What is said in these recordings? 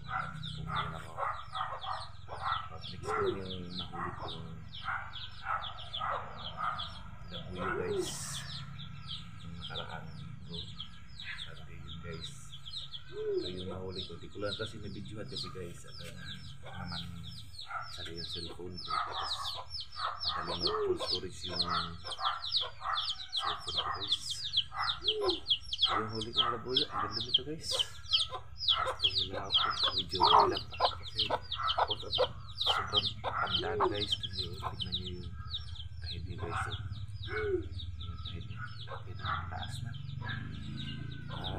Pumunta ako. Next ko yung nahuli kong labuyo guys. Yung nakaraan ko. Sunday yun guys. Ito yung nahuli ko. Di ko lang kasi nabidyohan kasi guys. At naman sari yung cellphone ko. Tapos madaling full storage yung cellphone ko guys. Yung huli kong labuyo. Ang ganda nito guys. Itong nila ako. Medyo ilang pa. Kasi sobrang panda na guys. Kasi tignan nyo yung tahid niya guys. Yung tahid niya. Laki na taas na.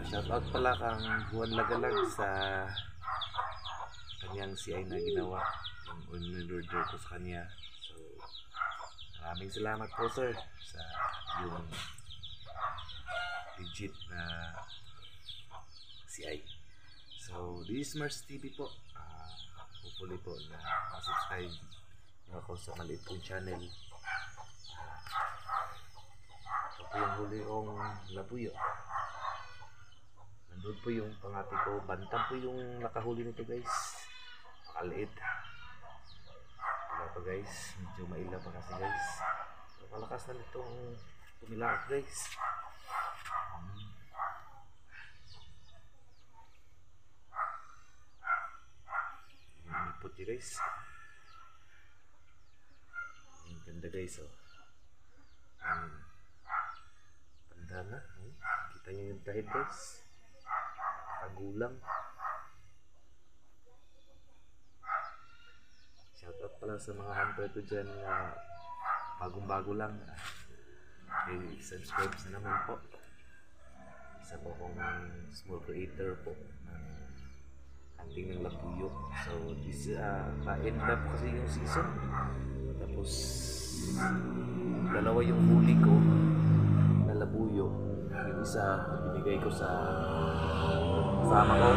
Shoutout pala kang Juan Lagalag sa kanyang CI na ginawa. Yung on-order ko sa kanya. So maraming salamat po sir sa yung legit na CI. So this is Mars TV po. Hopefully po na subscribe nyo ako sa maliit kong channel. Ito po yung huli kong labuyo. Nandun po yung pangati ko. Bantam po yung nakahuli nito guys. Makaliit. Wala pa guys. Medyo maila pa kasi guys. So, malakas na nitong pumilaak guys. Puti guys. Ang ganda guys oh. Panda na. Kita nyo yung tahid guys. Kagulang. Shoutout pala sa mga hunter ko dyan na bagong-bago lang. Okay, subscribe na naman po. Isa po akong small creator po ng hunting ng labuyo. So this na-end up kasi yung season. Tapos dalawa yung huli ko na labuyo. Yung isa binigay ko sa kasama ko.